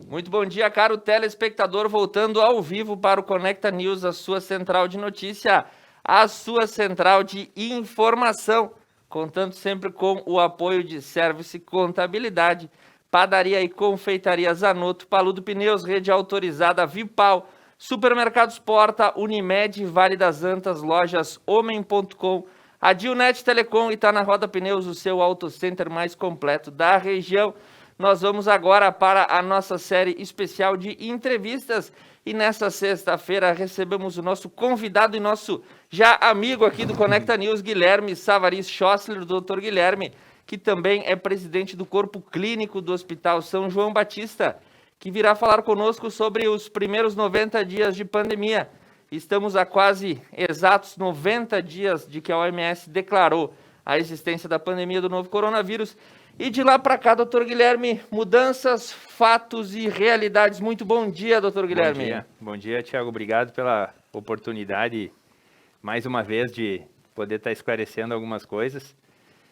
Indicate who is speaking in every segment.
Speaker 1: Muito bom dia, caro telespectador, voltando ao vivo para o Conecta News, a sua central de notícia, a sua central de informação, contando sempre com o apoio de Service Contabilidade, Padaria e Confeitaria Zanotto, Paludo Pneus, rede autorizada Vipal, Supermercados Porta, Unimed, Vale das Antas, lojas Homem.com, a Dilnet Telecom e tá na Roda Pneus, o seu autocenter mais completo da região. Nós vamos agora para a nossa série especial de entrevistas e nessa sexta-feira recebemos o nosso convidado e nosso já amigo aqui do Conecta News, Guilherme Savarez Schossler, o doutor Guilherme, que também é presidente do Corpo Clínico do Hospital São João Batista, que virá falar conosco sobre os primeiros 90 dias de pandemia. Estamos a quase exatos 90 dias de que a OMS declarou a existência da pandemia do novo coronavírus. E de lá para cá, doutor Guilherme, mudanças, fatos e realidades. Muito bom dia, doutor Guilherme.
Speaker 2: Bom dia, Thiago. Obrigado pela oportunidade, mais uma vez, de poder estar esclarecendo algumas coisas.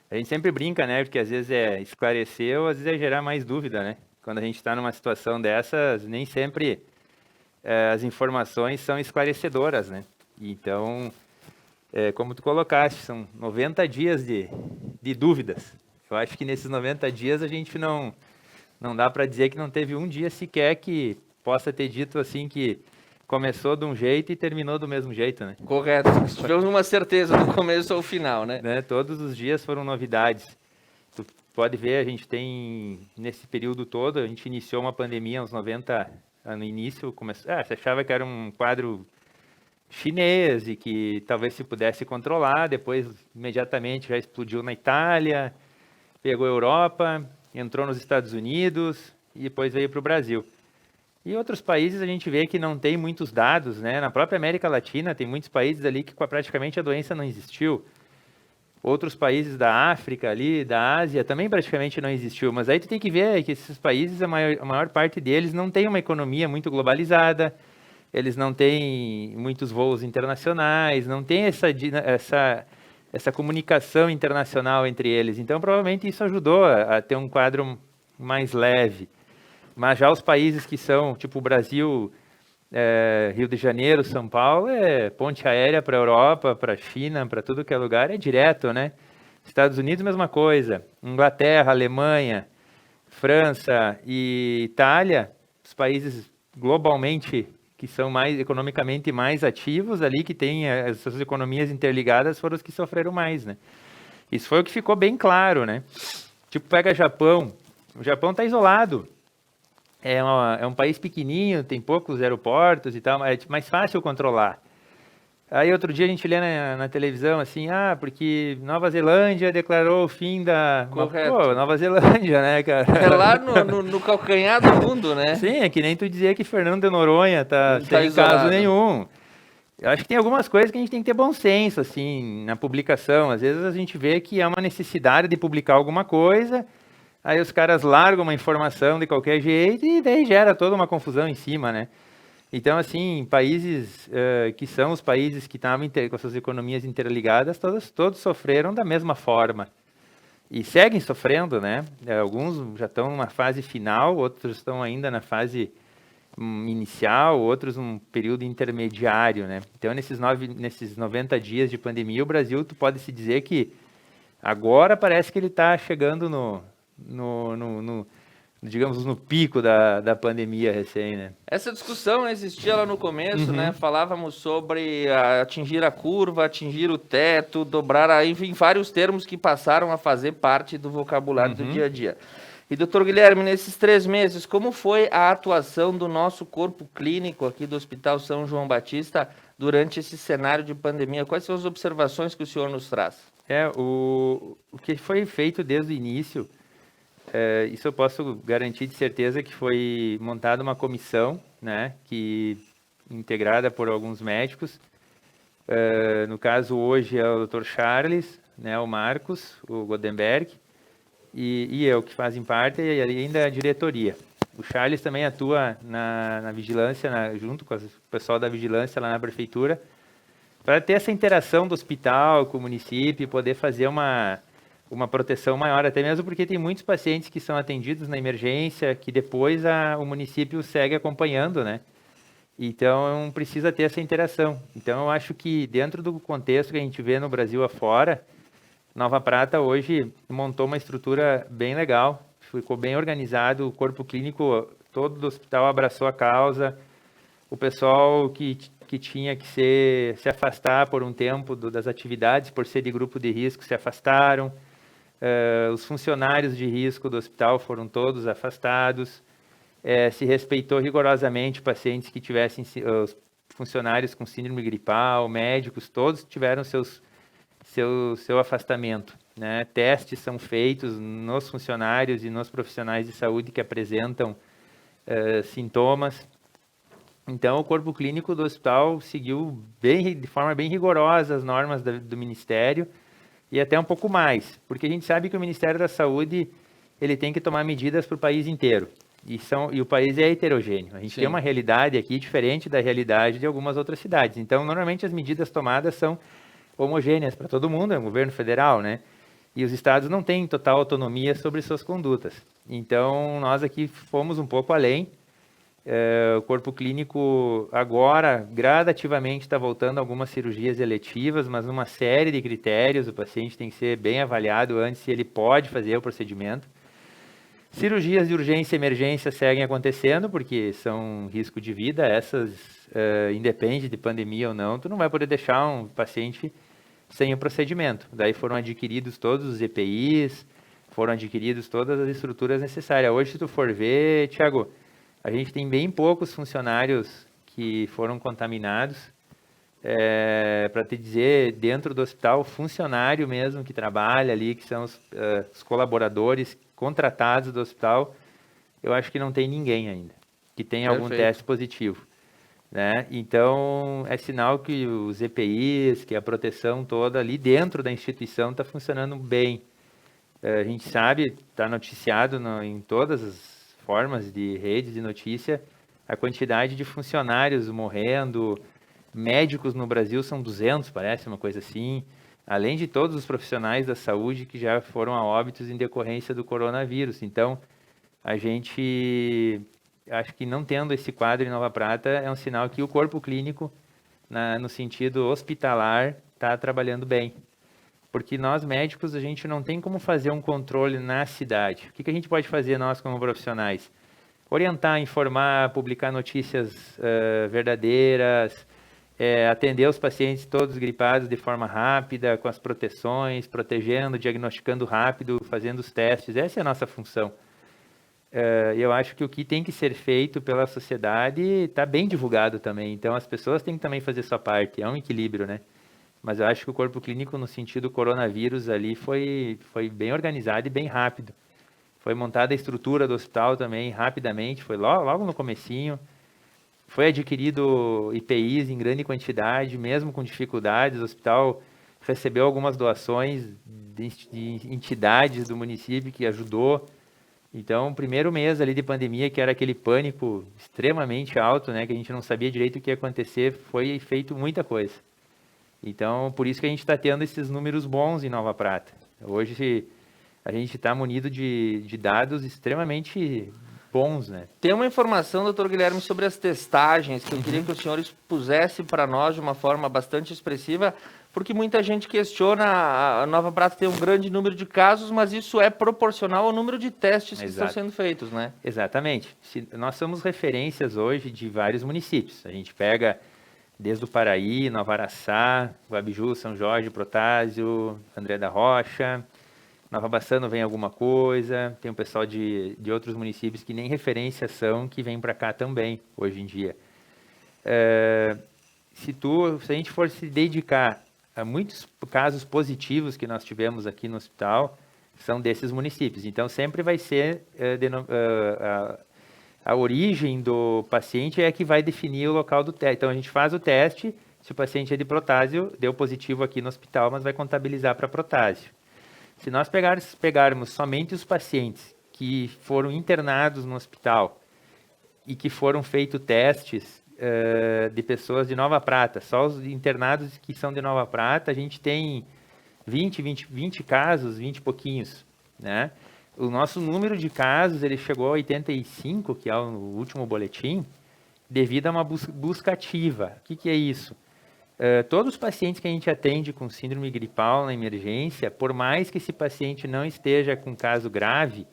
Speaker 2: A gente sempre brinca, né? Porque às vezes é esclarecer ou às vezes é gerar mais dúvida, né? Quando a gente está numa situação dessas, nem sempre as informações são esclarecedoras, né? Então, como tu colocaste, são 90 dias de dúvidas. Eu acho que nesses 90 dias a gente não dá para dizer que não teve um dia sequer que possa ter dito assim que começou de um jeito e terminou do mesmo jeito, né?
Speaker 1: Correto. Tivemos uma certeza do começo ao final, né?
Speaker 2: Todos os dias foram novidades. Tu pode ver, a gente tem, nesse período todo, a gente iniciou uma pandemia uns 90, no início, você achava que era um quadro chinês e que talvez se pudesse controlar, depois imediatamente já explodiu na Itália, pegou a Europa, entrou nos Estados Unidos e depois veio para o Brasil. E outros países a gente vê que não tem muitos dados, né? Na própria América Latina tem muitos países ali que praticamente a doença não existiu. Outros países da África ali, da Ásia, também praticamente não existiu. Mas aí tu tem que ver que esses países, a maior parte deles não tem uma economia muito globalizada, eles não têm muitos voos internacionais, não tem essa comunicação internacional entre eles. Então, provavelmente isso ajudou a ter um quadro mais leve. Mas já os países que são, tipo o Brasil, Rio de Janeiro, São Paulo, é ponte aérea para a Europa, para a China, para tudo que é lugar, é direto, né? Estados Unidos, mesma coisa. Inglaterra, Alemanha, França e Itália, os países globalmente que são mais economicamente mais ativos ali, que têm as suas economias interligadas, foram os que sofreram mais, né? Isso foi o que ficou bem claro, né? Tipo, pega Japão. O Japão está isolado. É um país pequenininho, tem poucos aeroportos e tal, é mais fácil controlar. Aí outro dia a gente lê na televisão assim, porque Nova Zelândia declarou o fim da...
Speaker 1: Correto.
Speaker 2: Pô, Nova Zelândia, né, cara?
Speaker 1: É lá no calcanhar do mundo, né?
Speaker 2: Sim, é que nem tu dizer que Fernando de Noronha tá sem
Speaker 1: isolado.
Speaker 2: caso nenhum. Eu acho que tem algumas coisas que a gente tem que ter bom senso, assim, na publicação. Às vezes a gente vê que há uma necessidade de publicar alguma coisa, aí os caras largam uma informação de qualquer jeito e daí gera toda uma confusão em cima, né? Então, assim, países que são os países que estavam com suas economias interligadas, todos sofreram da mesma forma. E seguem sofrendo, né? Alguns já estão numa fase final, outros estão ainda na fase inicial, outros num período intermediário, né? Então, nesses 90 dias de pandemia, o Brasil, tu pode se dizer que agora parece que ele está chegando digamos, no pico da pandemia recém, né?
Speaker 1: Essa discussão existia lá no começo, né? Falávamos sobre atingir a curva, atingir o teto, dobrar, enfim, vários termos que passaram a fazer parte do vocabulário do dia a dia. E, doutor Guilherme, nesses 3 meses, como foi a atuação do nosso corpo clínico aqui do Hospital São João Batista durante esse cenário de pandemia? Quais são as observações que o senhor nos traz?
Speaker 2: O que foi feito desde o início, isso eu posso garantir de certeza que foi montada uma comissão, né, integrada por alguns médicos. No caso, hoje é o Dr. Charles, né, o Marcos, o Godenberg, e eu, que fazem parte, e ainda a diretoria. O Charles também atua na vigilância, junto com o pessoal da vigilância lá na prefeitura, para ter essa interação do hospital com o município, poder fazer uma uma proteção maior, até mesmo porque tem muitos pacientes que são atendidos na emergência, que depois o município segue acompanhando, né? Então, precisa ter essa interação. Então, eu acho que dentro do contexto que a gente vê no Brasil afora, Nova Prata hoje montou uma estrutura bem legal, ficou bem organizado, o corpo clínico todo do hospital abraçou a causa, o pessoal que tinha que se afastar por um tempo das atividades, por ser de grupo de risco, se afastaram, os funcionários de risco do hospital foram todos afastados, se respeitou rigorosamente pacientes que tivessem, os funcionários com síndrome gripal, médicos, todos tiveram seu afastamento, né? Testes são feitos nos funcionários e nos profissionais de saúde que apresentam sintomas. Então, o corpo clínico do hospital seguiu de forma bem rigorosa as normas do Ministério e até um pouco mais, porque a gente sabe que o Ministério da Saúde ele tem que tomar medidas para o país inteiro. E o país é heterogêneo. A gente
Speaker 1: Sim.
Speaker 2: tem uma realidade aqui diferente da realidade de algumas outras cidades. Então, normalmente as medidas tomadas são homogêneas para todo mundo, é o governo federal, né? E os estados não têm total autonomia sobre suas condutas. Então, nós aqui fomos um pouco além. O corpo clínico agora, gradativamente, está voltando a algumas cirurgias eletivas, mas numa série de critérios. O paciente tem que ser bem avaliado antes se ele pode fazer o procedimento. Cirurgias de urgência e emergência seguem acontecendo, porque são risco de vida. Essas, independe de pandemia ou não, tu não vai poder deixar um paciente sem o procedimento. Daí foram adquiridos todos os EPIs, foram adquiridos todas as estruturas necessárias. Hoje, se tu for ver, Thiago, a gente tem bem poucos funcionários que foram contaminados. Para te dizer, dentro do hospital, funcionário mesmo que trabalha ali, que são os colaboradores contratados do hospital, eu acho que não tem ninguém ainda que tenha algum
Speaker 1: Perfeito.
Speaker 2: teste positivo, né? Então, é sinal que os EPIs, que a proteção toda ali dentro da instituição está funcionando bem. A gente sabe, está noticiado em todas as formas de redes de notícia, a quantidade de funcionários morrendo, médicos no Brasil são 200, parece, uma coisa assim, além de todos os profissionais da saúde que já foram a óbitos em decorrência do coronavírus. Então, a gente, acho que não tendo esse quadro em Nova Prata, é um sinal que o corpo clínico, no sentido hospitalar, está trabalhando bem. Porque nós médicos, a gente não tem como fazer um controle na cidade. O que a gente pode fazer nós como profissionais? Orientar, informar, publicar notícias verdadeiras, atender os pacientes todos gripados de forma rápida, com as proteções, protegendo, diagnosticando rápido, fazendo os testes. Essa é a nossa função. Eu acho que o que tem que ser feito pela sociedade está bem divulgado também. Então, as pessoas têm que também fazer sua parte. É um equilíbrio, né? Mas eu acho que o corpo clínico, no sentido coronavírus, ali foi bem organizado e bem rápido. Foi montada a estrutura do hospital também rapidamente, foi logo no comecinho. Foi adquirido EPIs em grande quantidade, mesmo com dificuldades. O hospital recebeu algumas doações de entidades do município que ajudou. Então, o primeiro mês ali de pandemia, que era aquele pânico extremamente alto, né, que a gente não sabia direito o que ia acontecer, foi feito muita coisa. Então, por isso que a gente está tendo esses números bons em Nova Prata. Hoje, a gente está munido de dados extremamente bons, né?
Speaker 1: Tem uma informação, doutor Guilherme, sobre as testagens, que eu queria que o senhor expusesse para nós de uma forma bastante expressiva, porque muita gente questiona, a Nova Prata tem um grande número de casos, mas isso é proporcional ao número de testes que estão sendo feitos, né?
Speaker 2: Exatamente. Nós somos referências hoje de vários municípios. A gente pega desde o Paraí, Nova Araçá, Guabiju, São Jorge, Protásio, André da Rocha, Nova Bassano vem alguma coisa, tem um pessoal de outros municípios que nem referência são, que vem para cá também, hoje em dia. Se a gente for se dedicar a muitos casos positivos que nós tivemos aqui no hospital, são desses municípios. Então, sempre vai ser a origem do paciente é que vai definir o local do teste. Então, a gente faz o teste, se o paciente é de Protásio, deu positivo aqui no hospital, mas vai contabilizar para Protásio. Se nós pegarmos somente os pacientes que foram internados no hospital e que foram feitos testes de pessoas de Nova Prata, só os internados que são de Nova Prata, a gente tem 20 casos, 20 e pouquinhos, né? O nosso número de casos, ele chegou a 85, que é o último boletim, devido a uma busca ativa. O que é isso? Todos os pacientes que a gente atende com síndrome gripal na emergência, por mais que esse paciente não esteja com caso grave,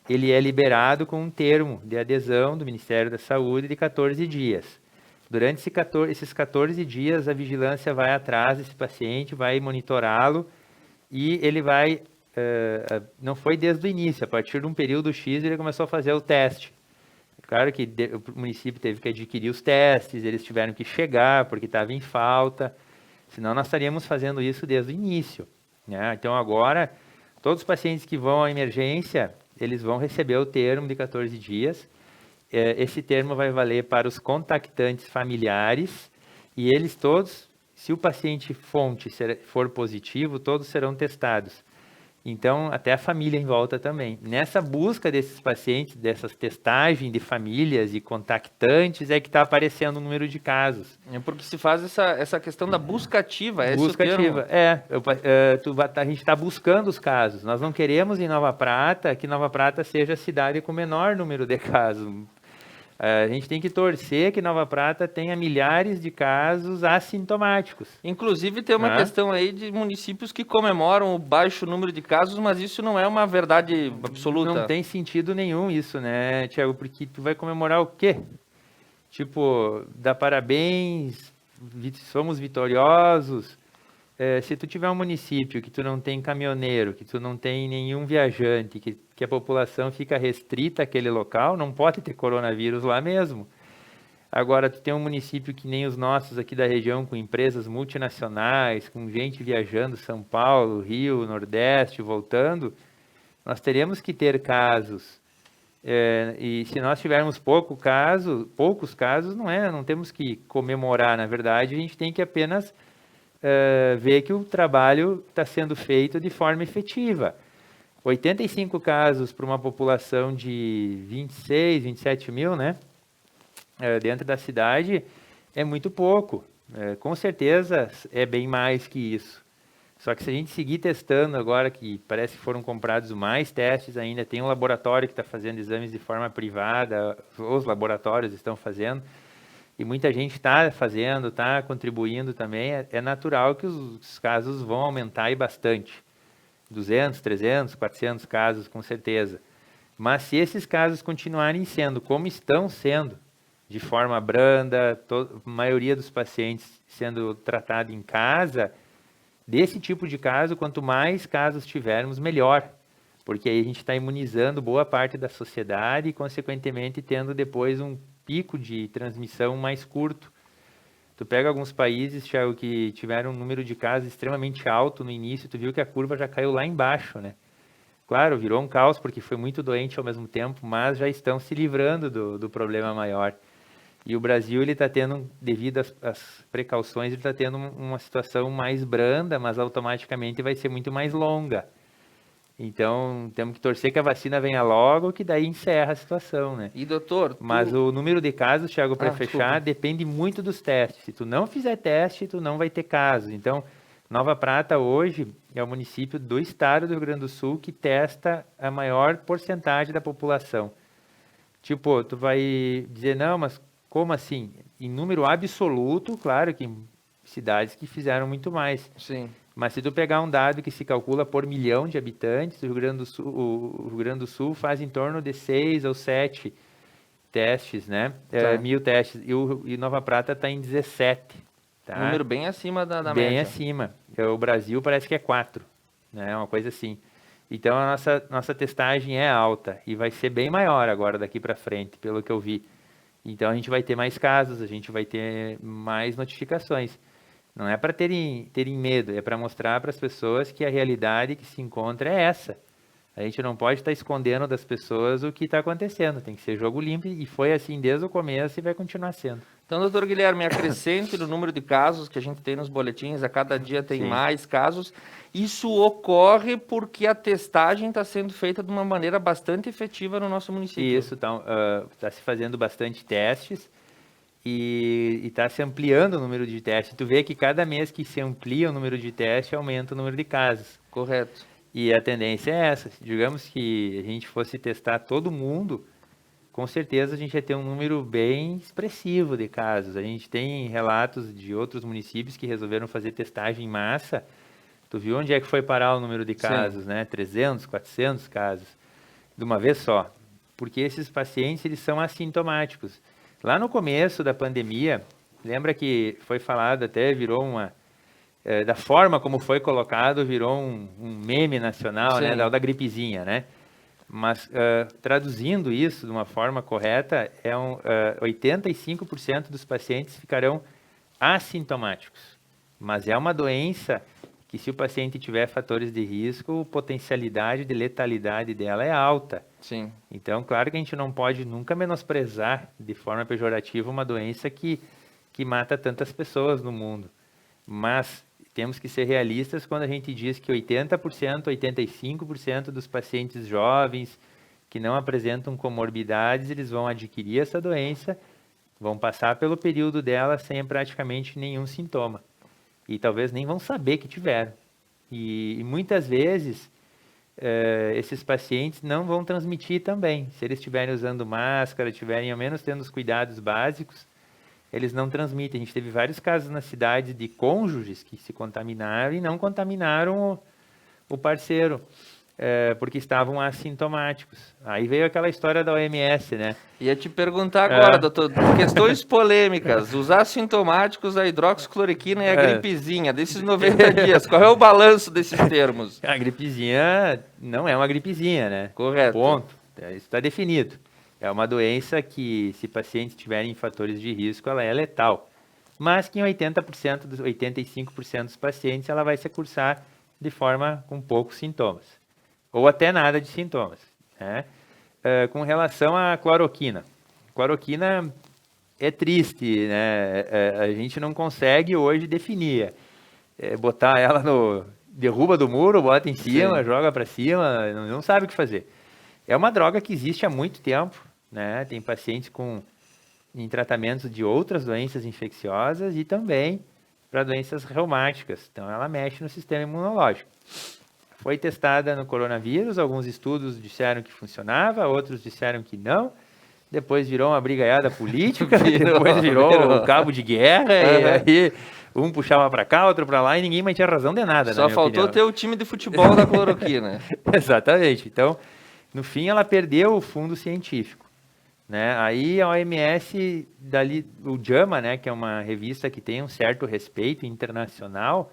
Speaker 2: ele é liberado com um termo de adesão do Ministério da Saúde de 14 dias. Durante esses 14 dias, a vigilância vai atrás desse paciente, vai monitorá-lo e ele vai... não foi desde o início, a partir de um período X ele começou a fazer o teste. Claro que o município teve que adquirir os testes, eles tiveram que chegar porque estava em falta, senão nós estaríamos fazendo isso desde o início, né? Então agora, todos os pacientes que vão à emergência, eles vão receber o termo de 14 dias, esse termo vai valer para os contactantes familiares e eles todos, se o paciente fonte for positivo, todos serão testados. Então, até a família em volta também. Nessa busca desses pacientes, dessas testagens de famílias e contactantes, é que está aparecendo o número de casos.
Speaker 1: É porque se faz essa questão da busca ativa.
Speaker 2: Busca ativa, a gente está buscando os casos. Nós não queremos em Nova Prata que Nova Prata seja a cidade com o menor número de casos. A gente tem que torcer que Nova Prata tenha milhares de casos assintomáticos.
Speaker 1: Inclusive, tem uma questão aí de municípios que comemoram o baixo número de casos, mas isso não é uma verdade absoluta.
Speaker 2: Não tem sentido nenhum isso, né, Tiago? Porque tu vai comemorar o quê? Tipo, dar parabéns, somos vitoriosos. Se tu tiver um município que tu não tem caminhoneiro, que tu não tem nenhum viajante, que a população fica restrita àquele local, não pode ter coronavírus lá mesmo. Agora, tu tem um município que nem os nossos aqui da região, com empresas multinacionais, com gente viajando São Paulo, Rio, Nordeste, voltando, nós teremos que ter casos. E se nós tivermos poucos casos, não temos que comemorar, na verdade, a gente tem que apenas ver que o trabalho está sendo feito de forma efetiva. 85 casos para uma população de 26, 27 mil, né? Dentro da cidade é muito pouco. Com certeza é bem mais que isso. Só que se a gente seguir testando agora, que parece que foram comprados mais testes ainda, tem um laboratório que está fazendo exames de forma privada, os laboratórios estão fazendo, e muita gente está fazendo, está contribuindo também, é natural que os casos vão aumentar e bastante. 200, 300, 400 casos, com certeza. Mas se esses casos continuarem sendo como estão sendo, de forma branda, a maioria dos pacientes sendo tratado em casa, desse tipo de caso, quanto mais casos tivermos, melhor. Porque aí a gente está imunizando boa parte da sociedade e, consequentemente, tendo depois um pico de transmissão mais curto. Tu pega alguns países, Thiago, que tiveram um número de casos extremamente alto no início, tu viu que a curva já caiu lá embaixo, né? Claro, virou um caos porque foi muito doente ao mesmo tempo, mas já estão se livrando do problema maior. E o Brasil, ele está tendo, devido às precauções, ele está tendo uma situação mais branda, mas automaticamente vai ser muito mais longa. Então, temos que torcer que a vacina venha logo, que daí encerra a situação, né?
Speaker 1: E, doutor...
Speaker 2: Mas o número de casos, Thiago, para fechar,
Speaker 1: desculpa,
Speaker 2: depende muito dos testes. Se tu não fizer teste, tu não vai ter casos. Então, Nova Prata, hoje, é o município do estado do Rio Grande do Sul que testa a maior porcentagem da população. Tipo, tu vai dizer, não, mas como assim? Em número absoluto, claro que em cidades que fizeram muito mais.
Speaker 1: Sim.
Speaker 2: Mas se tu pegar um dado que se calcula por milhão de habitantes, o Rio Grande do Sul faz em torno de 6 ou 7 testes, né?
Speaker 1: Tá.
Speaker 2: 1000 testes. E Nova Prata está em 17. Tá?
Speaker 1: Número bem acima da média.
Speaker 2: Bem acima. O Brasil parece que é 4, né? Uma coisa assim. Então a nossa testagem é alta e vai ser bem maior agora daqui para frente, pelo que eu vi. Então a gente vai ter mais casos, a gente vai ter mais notificações. Não é para terem medo, é para mostrar para as pessoas que a realidade que se encontra é essa. A gente não pode estar escondendo das pessoas o que está acontecendo, tem que ser jogo limpo e foi assim desde o começo e vai continuar sendo.
Speaker 1: Então, doutor Guilherme, acrescente no número de casos que a gente tem nos boletins, a cada dia tem mais casos. Isso ocorre porque a testagem está sendo feita de uma maneira bastante efetiva no nosso município.
Speaker 2: Isso, está se fazendo bastante testes. e está se ampliando o número de testes. Tu vê que cada mês que se amplia o número de testes, aumenta o número de casos.
Speaker 1: Correto.
Speaker 2: E a tendência é essa. Digamos que a gente fosse testar todo mundo, com certeza a gente ia ter um número bem expressivo de casos. A gente tem relatos de outros municípios que resolveram fazer testagem em massa. Tu viu onde é que foi parar o número de casos, né? 300, 400 casos, de uma vez só. Porque esses pacientes, eles são assintomáticos. Lá no começo da pandemia, lembra que foi falado, até virou uma... da forma como foi colocado, virou um meme nacional, né? Da gripezinha, né? Mas, traduzindo isso de uma forma correta, 85% dos pacientes ficarão assintomáticos. Mas é uma doença que, se o paciente tiver fatores de risco, a potencialidade de letalidade dela é alta.
Speaker 1: Sim.
Speaker 2: Então, claro que a gente não pode nunca menosprezar de forma pejorativa uma doença que mata tantas pessoas no mundo. Mas temos que ser realistas quando a gente diz que 80%, 85% dos pacientes jovens que não apresentam comorbidades, eles vão adquirir essa doença, vão passar pelo período dela sem praticamente nenhum sintoma. E talvez nem vão saber que tiveram. E muitas vezes, esses pacientes não vão transmitir também. Se eles estiverem usando máscara, estiverem ao menos tendo os cuidados básicos, eles não transmitem. A gente teve vários casos na cidade de cônjuges que se contaminaram e não contaminaram o parceiro, porque estavam assintomáticos. Aí veio aquela história da OMS, né?
Speaker 1: Ia te perguntar agora, doutor, questões polêmicas, os assintomáticos, a hidroxicloroquina e a gripezinha, desses 90 dias, qual é o balanço desses termos?
Speaker 2: A gripezinha não é uma gripezinha, né?
Speaker 1: Correto.
Speaker 2: Ponto. Isso está definido. É uma doença que, se pacientes tiverem fatores de risco, ela é letal. Mas que em 80%, 85% dos pacientes, ela vai se cursar de forma com poucos sintomas. Ou até nada de sintomas, né? Com relação à cloroquina. Cloroquina é triste, né? A gente não consegue hoje definir. Botar ela derruba do muro, bota em cima, sim, joga para cima, não sabe o que fazer. É uma droga que existe há muito tempo, né? Tem pacientes em tratamentos de outras doenças infecciosas e também para doenças reumáticas. Então, ela mexe no sistema imunológico. Foi testada no coronavírus, alguns estudos disseram que funcionava, outros disseram que não. Depois virou uma brigaiada política, depois virou um cabo de guerra, e aí um puxava para cá, outro para lá, e ninguém mais tinha razão de nada.
Speaker 1: Só faltou ter o time de futebol da cloroquina.
Speaker 2: Exatamente. Então, no fim, ela perdeu o fundo científico, né? Aí a OMS, o JAMA, né, que é uma revista que tem um certo respeito internacional,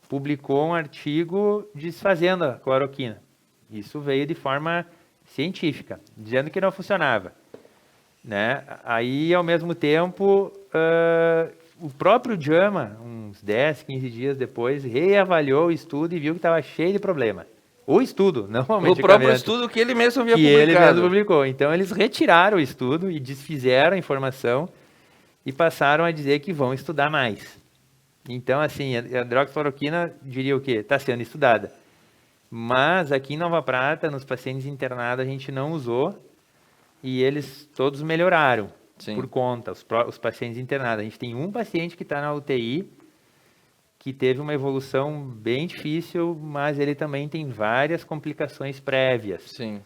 Speaker 2: publicou um artigo desfazendo a cloroquina. Isso veio de forma científica, dizendo que não funcionava, né? Aí, ao mesmo tempo, o próprio JAMA, uns 10, 15 dias depois, reavaliou o estudo e viu que estava cheio de problema. O estudo, não o medicamento.
Speaker 1: O próprio estudo que ele mesmo havia publicado.
Speaker 2: Que ele mesmo publicou. Então, eles retiraram o estudo e desfizeram a informação e passaram a dizer que vão estudar mais. Então, assim, a hidroxicloroquina, diria o quê? Está sendo estudada. Mas aqui em Nova Prata, nos pacientes internados, a gente não usou e eles todos melhoraram. Sim. Por conta, os pacientes internados. A gente tem um paciente que está na UTI, que teve uma evolução bem difícil, mas ele também tem várias complicações prévias.
Speaker 1: Sim.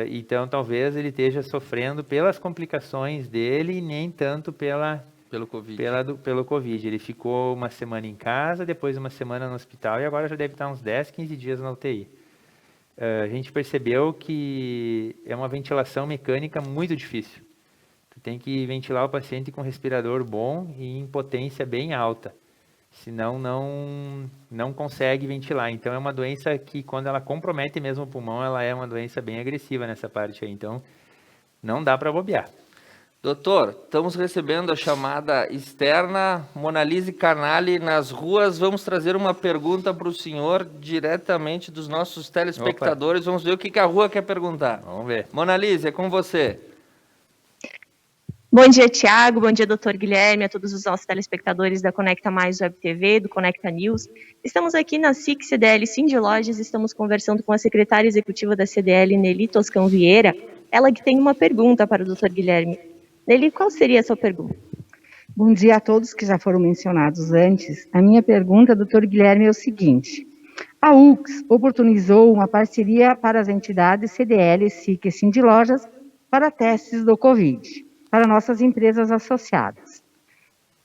Speaker 2: Então, talvez ele esteja sofrendo pelas complicações dele e nem tanto pelo Covid. Ele ficou uma semana em casa, depois uma semana no hospital e agora já deve estar uns 10, 15 dias na UTI. A gente percebeu que é uma ventilação mecânica muito difícil. Tu tem que ventilar o paciente com respirador bom e em potência bem alta. Senão não consegue ventilar. Então é uma doença que, quando ela compromete mesmo o pulmão, ela é uma doença bem agressiva nessa parte aí. Então não dá para bobear.
Speaker 1: Doutor, estamos recebendo a chamada externa, Monalise Canali nas ruas. Vamos trazer uma pergunta para o senhor diretamente dos nossos telespectadores. Opa. Vamos ver o que a rua quer perguntar.
Speaker 2: Vamos ver.
Speaker 1: Monalise, é com você.
Speaker 3: Bom dia, Tiago. Bom dia, doutor Guilherme, a todos os nossos telespectadores da Conecta Mais Web TV, do Conecta News. Estamos aqui na SIC CDL Cindy Lojas, estamos conversando com a secretária executiva da CDL, Nelly Toscão Vieira. Ela que tem uma pergunta para o doutor Guilherme. Nelly, qual seria a sua pergunta?
Speaker 4: Bom dia a todos que já foram mencionados antes. A minha pergunta, doutor Guilherme, é o seguinte. A UX oportunizou uma parceria para as entidades CDL, SIC e Sindlojas para testes do Covid, para nossas empresas associadas.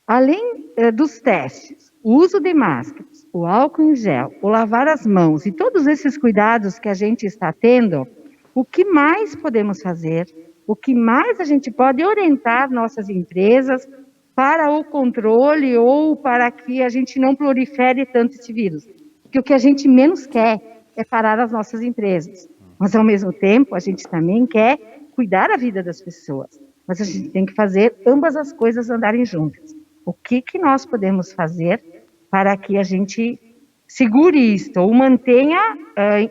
Speaker 4: Além dos testes, o uso de máscaras, o álcool em gel, o lavar as mãos e todos esses cuidados que a gente está tendo, o que mais podemos fazer? O que mais a gente pode orientar nossas empresas para o controle ou para que a gente não prolifere tanto esse vírus? Porque o que a gente menos quer é parar as nossas empresas. Mas, ao mesmo tempo, a gente também quer cuidar da vida das pessoas. Mas a gente tem que fazer ambas as coisas andarem juntas. O que nós podemos fazer para que a gente segure isto ou mantenha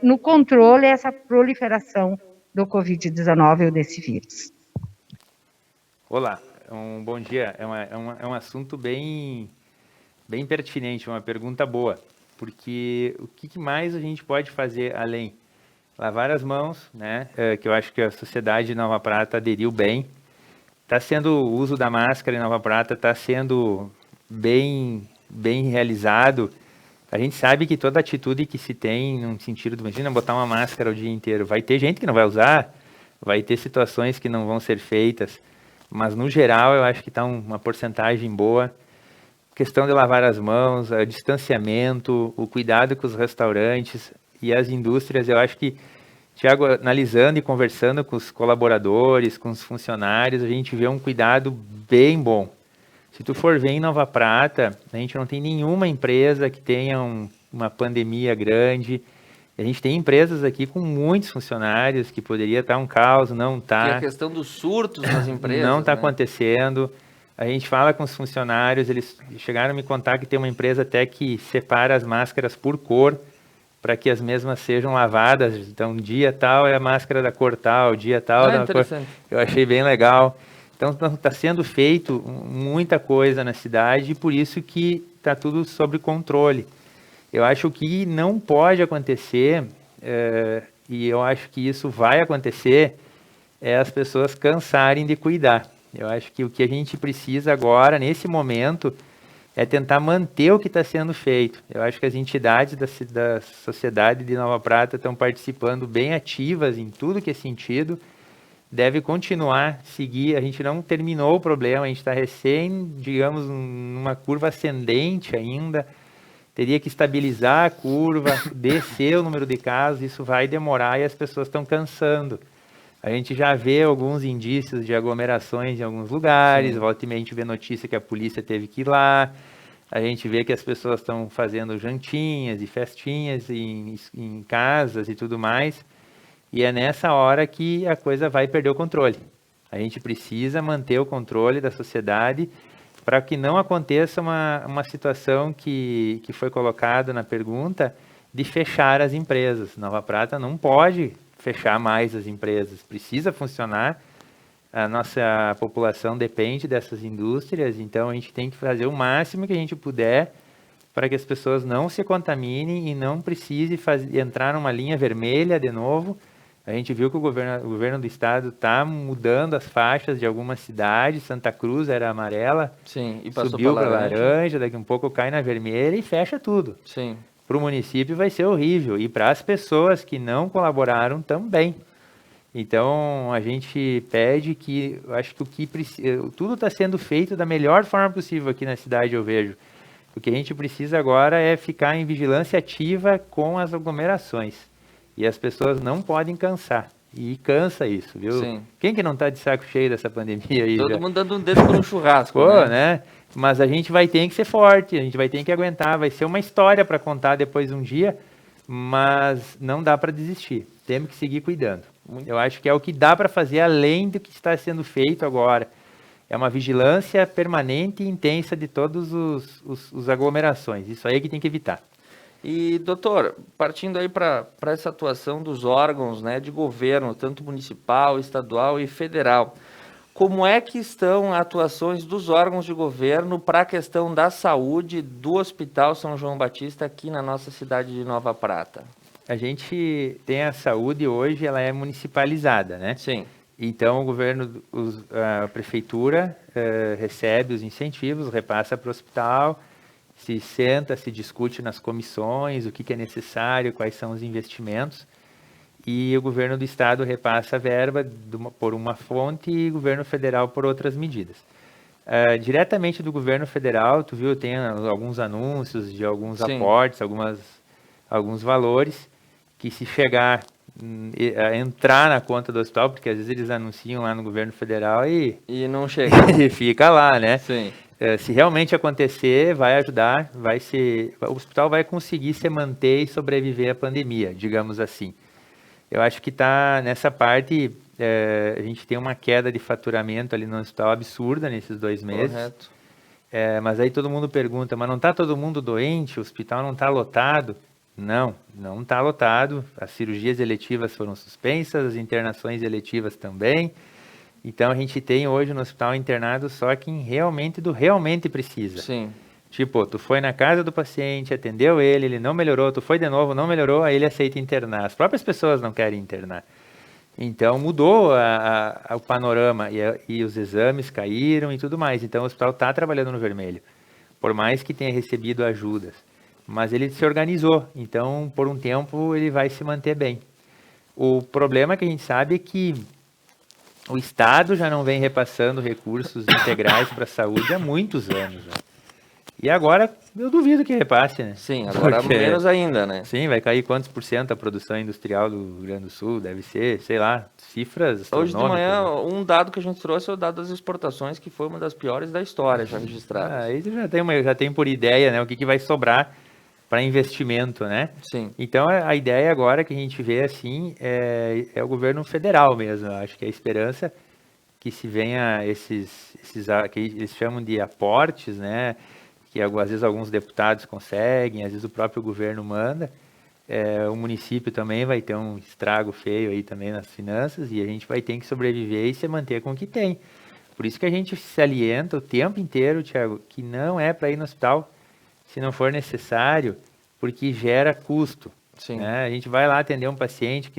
Speaker 4: no controle essa proliferação do Covid-19 ou desse vírus?
Speaker 2: Olá, um bom dia. É um assunto bem pertinente, uma pergunta boa, porque o que mais a gente pode fazer além? Lavar as mãos, né? Que eu acho que a sociedade de Nova Prata aderiu bem. Está sendo o uso da máscara em Nova Prata, está sendo bem realizado. A gente sabe que toda atitude que se tem, no sentido de, imagina, botar uma máscara o dia inteiro, vai ter gente que não vai usar, vai ter situações que não vão ser feitas, mas no geral eu acho que está uma porcentagem boa. Questão de lavar as mãos, o distanciamento, o cuidado com os restaurantes e as indústrias, eu acho que, Tiago, analisando e conversando com os colaboradores, com os funcionários, a gente vê um cuidado bem bom. Se tu for ver em Nova Prata, a gente não tem nenhuma empresa que tenha uma pandemia grande. A gente tem empresas aqui com muitos funcionários que poderia estar um caos, não está.
Speaker 1: E a questão dos surtos nas empresas,
Speaker 2: não está
Speaker 1: né?
Speaker 2: acontecendo. A gente fala com os funcionários, eles chegaram a me contar que tem uma empresa até que separa as máscaras por cor, para que as mesmas sejam lavadas. Então, dia tal é a máscara da cor tal, dia tal da cor. Eu achei bem legal. Então, está sendo feito muita coisa na cidade e por isso que está tudo sob controle. Eu acho que não pode acontecer, e eu acho que isso vai acontecer, é as pessoas cansarem de cuidar. Eu acho que o que a gente precisa agora, nesse momento, é tentar manter o que está sendo feito. Eu acho que as entidades da sociedade de Nova Prata estão participando bem ativas em tudo que é sentido. Deve continuar, seguir. A gente não terminou o problema, a gente está recém, digamos, numa curva ascendente ainda. Teria que estabilizar a curva, descer o número de casos, isso vai demorar e as pessoas estão cansando. A gente já vê alguns indícios de aglomerações em alguns lugares, volta e meia a gente vê notícia que a polícia teve que ir lá, a gente vê que as pessoas estão fazendo jantinhas e festinhas em casas e tudo mais, e é nessa hora que a coisa vai perder o controle. A gente precisa manter o controle da sociedade para que não aconteça uma situação que foi colocada na pergunta de fechar as empresas. Nova Prata não pode fechar mais as empresas, precisa funcionar, a nossa população depende dessas indústrias, então a gente tem que fazer o máximo que a gente puder para que as pessoas não se contaminem e não precise entrar numa linha vermelha de novo. A gente viu que o governo do estado está mudando as faixas de algumas cidades, Santa Cruz era amarela,
Speaker 1: sim, e passou
Speaker 2: subiu para laranja, daqui a um pouco cai na vermelha e fecha tudo.
Speaker 1: Sim.
Speaker 2: Para o município vai ser horrível e para as pessoas que não colaboraram também. Então a gente pede que, eu acho que tudo está sendo feito da melhor forma possível aqui na cidade, eu vejo. O que a gente precisa agora é ficar em vigilância ativa com as aglomerações e as pessoas não podem cansar. E cansa isso, viu?
Speaker 1: Sim.
Speaker 2: Quem que não está de saco cheio dessa pandemia aí?
Speaker 1: Todo mundo dando um dedo por um churrasco,
Speaker 2: Pô, né? Mas a gente vai ter que ser forte, a gente vai ter que aguentar, vai ser uma história para contar depois um dia, mas não dá para desistir, temos que seguir cuidando. Eu acho que é o que dá para fazer além do que está sendo feito agora. É uma vigilância permanente e intensa de todas as aglomerações, isso aí é que tem que evitar.
Speaker 1: E, doutor, partindo aí para essa atuação dos órgãos, né, de governo, tanto municipal, estadual e federal, como é que estão as atuações dos órgãos de governo para a questão da saúde do Hospital São João Batista aqui na nossa cidade de Nova Prata?
Speaker 2: A gente tem a saúde hoje, ela é municipalizada, né?
Speaker 1: Sim.
Speaker 2: Então, o governo, a prefeitura recebe os incentivos, repassa para o hospital, se senta, se discute nas comissões, o que é necessário, quais são os investimentos, e o governo do estado repassa a verba por uma fonte e o governo federal por outras medidas. Diretamente do governo federal, tu viu, tem alguns anúncios de alguns aportes, alguns valores, que se chegar a entrar na conta do hospital, porque às vezes eles anunciam lá no governo federal e
Speaker 1: não chega.
Speaker 2: e fica lá, né?
Speaker 1: Sim.
Speaker 2: Se realmente acontecer, vai ajudar, o hospital vai conseguir se manter e sobreviver à pandemia, digamos assim. Eu acho que está nessa parte, a gente tem uma queda de faturamento ali no hospital absurda nesses 2 meses.
Speaker 1: Correto.
Speaker 2: Mas aí todo mundo pergunta, mas não está todo mundo doente? O hospital não está lotado? Não está lotado. As cirurgias eletivas foram suspensas, as internações eletivas também. Então a gente tem hoje no hospital internado só quem realmente precisa.
Speaker 1: Sim.
Speaker 2: Tipo, tu foi na casa do paciente, atendeu ele não melhorou, tu foi de novo, não melhorou, aí ele aceita internar. As próprias pessoas não querem internar. Então mudou o panorama e os exames caíram e tudo mais. Então o hospital está trabalhando no vermelho, por mais que tenha recebido ajudas. Mas ele se organizou, então por um tempo ele vai se manter bem. O problema que a gente sabe é que o Estado já não vem repassando recursos integrais para a saúde há muitos anos. Né? E agora eu duvido que repasse, né?
Speaker 1: Sim, agora menos ainda, né?
Speaker 2: Sim, vai cair quantos por cento a produção industrial do Rio Grande do Sul? Deve ser, sei lá, cifras
Speaker 1: Hoje de manhã,
Speaker 2: né?
Speaker 1: um dado que a gente trouxe é o dado das exportações, que foi uma das piores da história já registrada.
Speaker 2: Aí já tem por ideia, né, o que vai sobrar para investimento, né?
Speaker 1: Sim.
Speaker 2: Então a ideia agora que a gente vê assim é o governo federal mesmo. Eu acho que a esperança que se venha esses que eles chamam de aportes, né? Que às vezes alguns deputados conseguem, às vezes o próprio governo manda. O município também vai ter um estrago feio aí também nas finanças e a gente vai ter que sobreviver e se manter com o que tem. Por isso que a gente se alienta o tempo inteiro, Thiago, que não é para ir no hospital se não for necessário, porque gera custo.
Speaker 1: Sim.
Speaker 2: Né? A gente vai lá atender um paciente que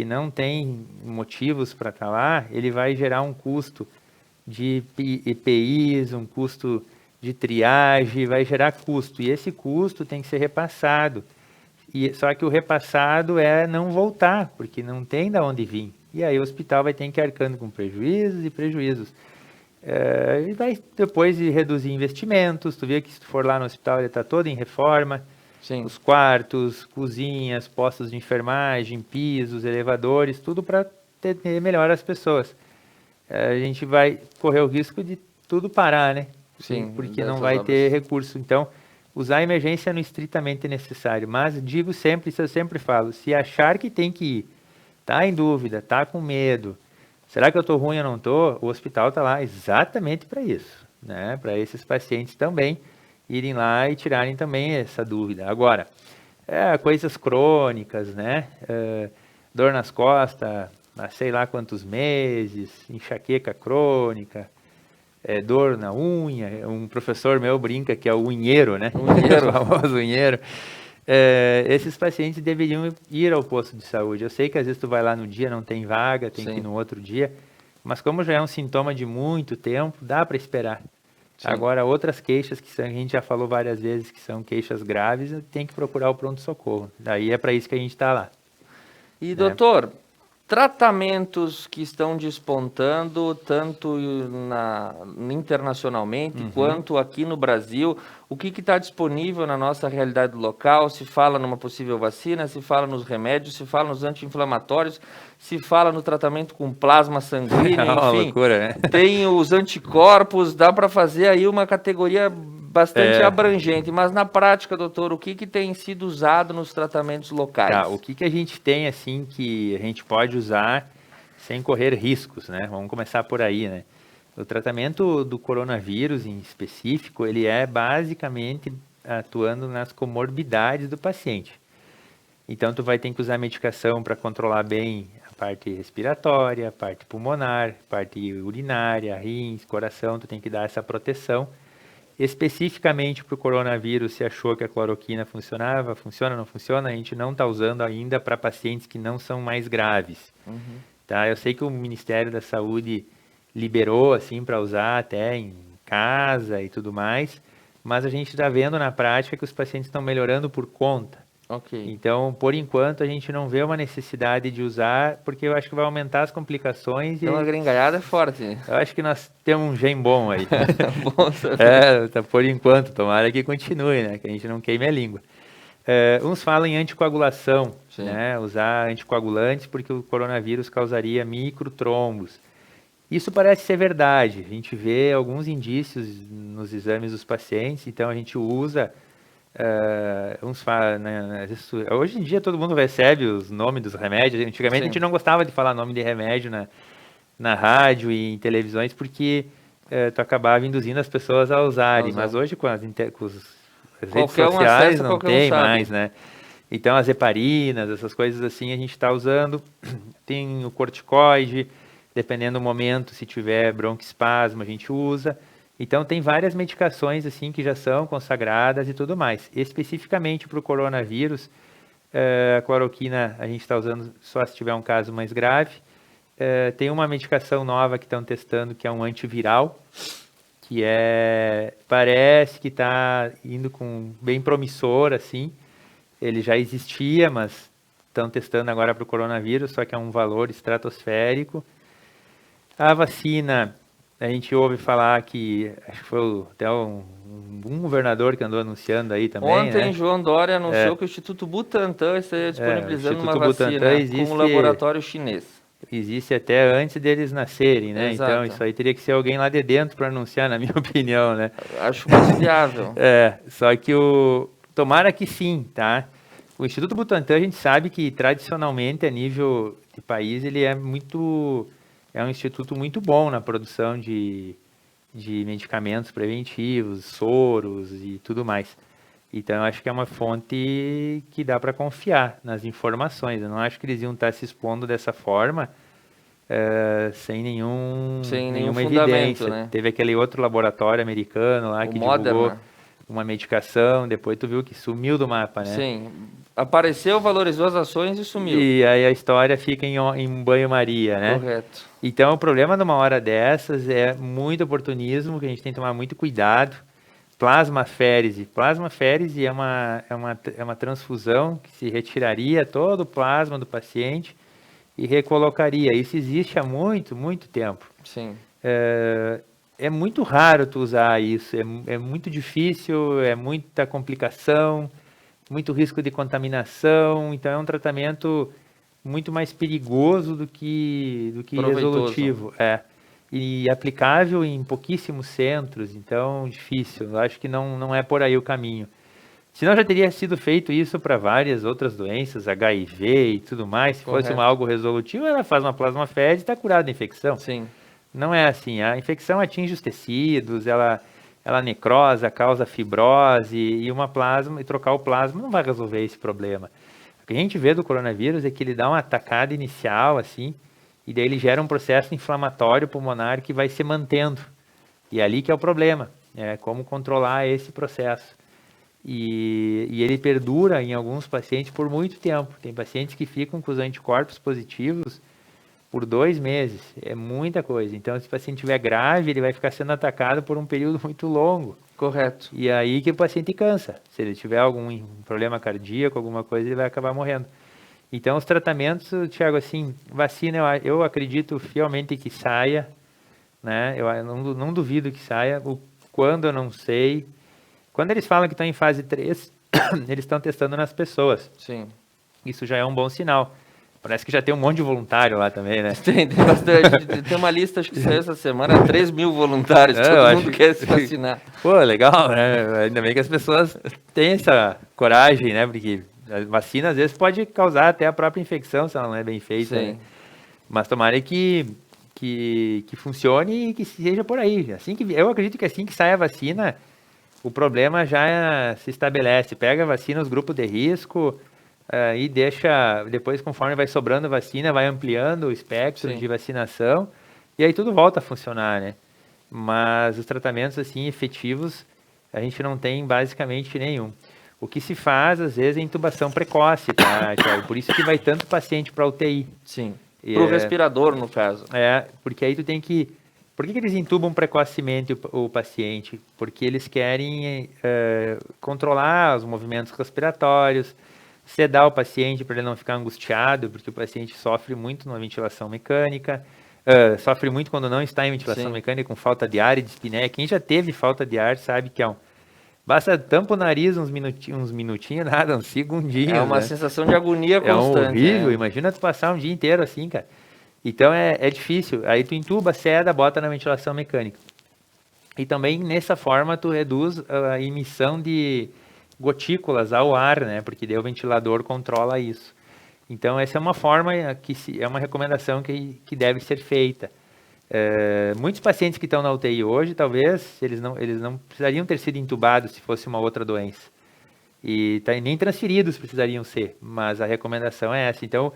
Speaker 2: não tem motivos para estar lá, ele vai gerar um custo de EPIs, um custo de triagem, vai gerar custo. E esse custo tem que ser repassado. Só que o repassado é não voltar, porque não tem de onde vir. E aí o hospital vai ter que ir arcando com prejuízos e prejuízos. E vai depois de reduzir investimentos. Tu vê que se tu for lá no hospital, ele está todo em reforma.
Speaker 1: Sim.
Speaker 2: Os quartos, cozinhas, postos de enfermagem, pisos, elevadores, tudo para atender melhor as pessoas. A gente vai correr o risco de tudo parar, né?
Speaker 1: Sim,
Speaker 2: porque não vai ter recurso. Então, usar a emergência no estritamente necessário. Mas digo sempre, isso eu sempre falo, se achar que tem que ir, tá em dúvida, tá com medo, será que eu estou ruim ou não estou? O hospital está lá exatamente para isso, né? Para esses pacientes também irem lá e tirarem também essa dúvida. Agora, coisas crônicas, né? Dor nas costas, há sei lá quantos meses, enxaqueca crônica, dor na unha. Um professor meu brinca que é o unheiro, né?
Speaker 1: Unheiro.
Speaker 2: O famoso unheiro. Esses pacientes deveriam ir ao posto de saúde. Eu sei que às vezes tu vai lá no dia, não tem vaga, tem que ir no outro dia, mas como já é um sintoma de muito tempo, dá para esperar. Sim. Agora, outras queixas que a gente já falou várias vezes, que são queixas graves, tem que procurar o pronto-socorro. Daí é para isso que a gente está lá.
Speaker 1: E, doutor, tratamentos que estão despontando, tanto internacionalmente quanto aqui no Brasil, o que está disponível na nossa realidade local? Se fala numa possível vacina, se fala nos remédios, se fala nos anti-inflamatórios, se fala no tratamento com plasma sanguíneo, enfim.
Speaker 2: Loucura, né?
Speaker 1: Tem os anticorpos, dá para fazer aí uma categoria bastante abrangente, mas na prática, doutor, o que tem sido usado nos tratamentos locais?
Speaker 2: Tá, o que a gente tem, assim, que a gente pode usar sem correr riscos, né? Vamos começar por aí, né? O tratamento do coronavírus em específico, ele é basicamente atuando nas comorbidades do paciente. Então, tu vai ter que usar medicação para controlar bem a parte respiratória, a parte pulmonar, a parte urinária, rins, coração, tu tem que dar essa proteção. Especificamente para o coronavírus, se achou que a cloroquina funciona, não funciona, a gente não está usando ainda para pacientes que não são mais graves. tá? Eu sei que o Ministério da Saúde liberou, assim, para usar até em casa e tudo mais, mas a gente está vendo na prática que os pacientes estão melhorando por conta.
Speaker 1: Ok.
Speaker 2: Então, por enquanto, a gente não vê uma necessidade de usar, porque eu acho que vai aumentar as complicações e
Speaker 1: Então a gringaiada é forte.
Speaker 2: eu acho que nós temos um gen bom aí.
Speaker 1: Bom saber.
Speaker 2: Tá, por enquanto, tomara que continue, né? Que a gente não queime a língua. Uns falam em anticoagulação,
Speaker 1: Sim.
Speaker 2: né? Usar anticoagulantes porque o coronavírus causaria microtrombos. Isso parece ser verdade. A gente vê alguns indícios nos exames dos pacientes, então a gente usa. Uns falam, né? Hoje em dia todo mundo recebe os nomes dos remédios. Antigamente
Speaker 1: Sim.
Speaker 2: a gente não gostava de falar nome de remédio na rádio e em televisões porque tu acabava induzindo as pessoas a usarem. Mas hoje com as redes
Speaker 1: Qualquer um
Speaker 2: sociais
Speaker 1: acessa,
Speaker 2: não
Speaker 1: qualquer um
Speaker 2: tem
Speaker 1: sabe.
Speaker 2: mais, né? Então as heparinas, essas coisas assim a gente está usando. Tem o corticoide, dependendo do momento, se tiver broncoespasmo a gente usa. Então tem várias medicações assim que já são consagradas e tudo mais. Especificamente para o coronavírus, a cloroquina a gente está usando só se tiver um caso mais grave. Tem uma medicação nova que estão testando que é um antiviral, que parece que está indo com bem promissor assim. Ele já existia, mas estão testando agora para o coronavírus, só que é um valor estratosférico. A vacina, a gente ouve falar que, acho que foi até um governador que andou anunciando aí também,
Speaker 1: Ontem,
Speaker 2: né?
Speaker 1: João Dória anunciou que o Instituto Butantan estaria disponibilizando
Speaker 2: Instituto
Speaker 1: uma
Speaker 2: Butantan
Speaker 1: vacina
Speaker 2: existe-
Speaker 1: com um laboratório chinês.
Speaker 2: Existe até antes deles nascerem, né?
Speaker 1: Exato.
Speaker 2: Então isso aí teria que ser alguém lá de dentro para anunciar, na minha opinião, né?
Speaker 1: Acho mais viável.
Speaker 2: Só que tomara que sim, tá? O Instituto Butantan, a gente sabe que tradicionalmente, a nível de país, ele é um instituto muito bom na produção de medicamentos preventivos, soros e tudo mais. Então, eu acho que é uma fonte que dá para confiar nas informações. Eu não acho que eles iam estar se expondo dessa forma sem nenhuma
Speaker 1: fundamento,
Speaker 2: evidência.
Speaker 1: né?
Speaker 2: Teve aquele outro laboratório americano lá
Speaker 1: O
Speaker 2: que
Speaker 1: Moderna.
Speaker 2: divulgou uma medicação, depois tu viu que sumiu do mapa, né?
Speaker 1: Sim. Apareceu, valorizou as ações e sumiu.
Speaker 2: E aí a história fica em banho-maria, né?
Speaker 1: Correto.
Speaker 2: Então, o problema numa hora dessas é muito oportunismo, que a gente tem que tomar muito cuidado. Plasmaférese. Plasmaférese é uma transfusão que se retiraria todo o plasma do paciente e recolocaria. Isso existe há muito, muito tempo.
Speaker 1: Sim.
Speaker 2: É muito raro tu usar isso, é muito difícil, é muita complicação, muito risco de contaminação, então é um tratamento muito mais perigoso do que
Speaker 1: Proveitoso.
Speaker 2: resolutivo. E aplicável em pouquíssimos centros, então difícil, eu acho que não é por aí o caminho. Senão já teria sido feito isso para várias outras doenças, HIV e tudo mais, se fosse
Speaker 1: Correto.
Speaker 2: algo resolutivo, ela faz uma plasmaférese e está curada da infecção.
Speaker 1: Sim.
Speaker 2: Não é assim, a infecção atinge os tecidos, ela necrosa, causa fibrose e trocar o plasma não vai resolver esse problema. O que a gente vê do coronavírus é que ele dá uma atacada inicial, assim, e daí ele gera um processo inflamatório pulmonar que vai se mantendo. E é ali que é o problema, como controlar esse processo. E ele perdura em alguns pacientes por muito tempo. Tem pacientes que ficam com os anticorpos positivos por 2 meses, é muita coisa. Então, se o paciente estiver grave, ele vai ficar sendo atacado por um período muito longo.
Speaker 1: Correto.
Speaker 2: E aí que o paciente cansa. Se ele tiver algum problema cardíaco, alguma coisa, ele vai acabar morrendo. Então, os tratamentos, Thiago, assim, vacina, eu acredito fielmente que saia, né? Eu não duvido que saia. Quando, eu não sei. Quando eles falam que estão em fase 3, eles estão testando nas pessoas.
Speaker 1: Sim.
Speaker 2: Isso já é um bom sinal. Parece que já tem um monte de voluntário lá também, né?
Speaker 1: Tem bastante. Tem uma lista, acho que saiu essa semana, 3 mil voluntários.
Speaker 2: Eu
Speaker 1: Todo
Speaker 2: acho
Speaker 1: mundo quer se vacinar.
Speaker 2: Pô, legal, né? Ainda bem que as pessoas têm essa coragem, né? Porque a vacina, às vezes, pode causar até a própria infecção, se ela não é bem feita.
Speaker 1: Sim.
Speaker 2: Né? Mas tomara que funcione e que seja por aí. Eu acredito que assim que sai a vacina, o problema já se estabelece. Pega a vacina, os grupos de risco... e deixa, depois conforme vai sobrando vacina, vai ampliando o espectro
Speaker 1: Sim.
Speaker 2: de vacinação, e aí tudo volta a funcionar, né? Mas os tratamentos, assim, efetivos, a gente não tem basicamente nenhum. O que se faz, às vezes, é intubação precoce, tá, Thiago? Por isso que vai tanto paciente para UTI.
Speaker 1: Sim. Pro respirador, no caso.
Speaker 2: Porque aí tu tem que... Por que eles entubam precocemente o paciente? Porque eles querem controlar os movimentos respiratórios, sedar o paciente para ele não ficar angustiado, porque o paciente sofre muito na ventilação mecânica, sofre muito quando não está em ventilação mecânica, com falta de ar e dispneia. Quem já teve falta de ar sabe que basta tampa o nariz uns minutinhos, nada, uns segundinhos.
Speaker 1: É uma sensação de agonia constante.
Speaker 2: É horrível, imagina tu passar um dia inteiro assim, cara. Então é difícil. Aí tu entuba, seda, bota na ventilação mecânica. E também nessa forma tu reduz a emissão de gotículas ao ar, né? Porque daí o ventilador controla isso. Então essa é uma forma é uma recomendação que deve ser feita. Muitos pacientes que estão na UTI hoje, talvez eles não precisariam ter sido intubados se fosse uma outra doença. E nem transferidos precisariam ser, mas a recomendação é essa. Então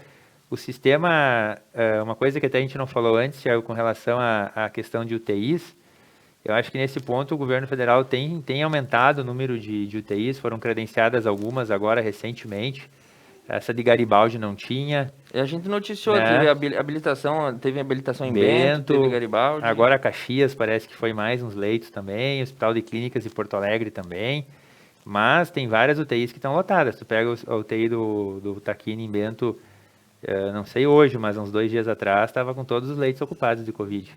Speaker 2: o sistema, uma coisa que até a gente não falou antes, Thiago, com relação à questão de UTIs, eu acho que nesse ponto o governo federal tem aumentado o número de UTIs, foram credenciadas algumas agora recentemente, essa de Garibaldi não tinha.
Speaker 1: E a gente noticiou, teve habilitação em Bento, teve Garibaldi.
Speaker 2: Agora Caxias parece que foi mais uns leitos também, Hospital de Clínicas de Porto Alegre também, mas tem várias UTIs que estão lotadas. Tu pega a UTI do Taquini em Bento, não sei hoje, mas uns 2 dias atrás estava com todos os leitos ocupados de Covid.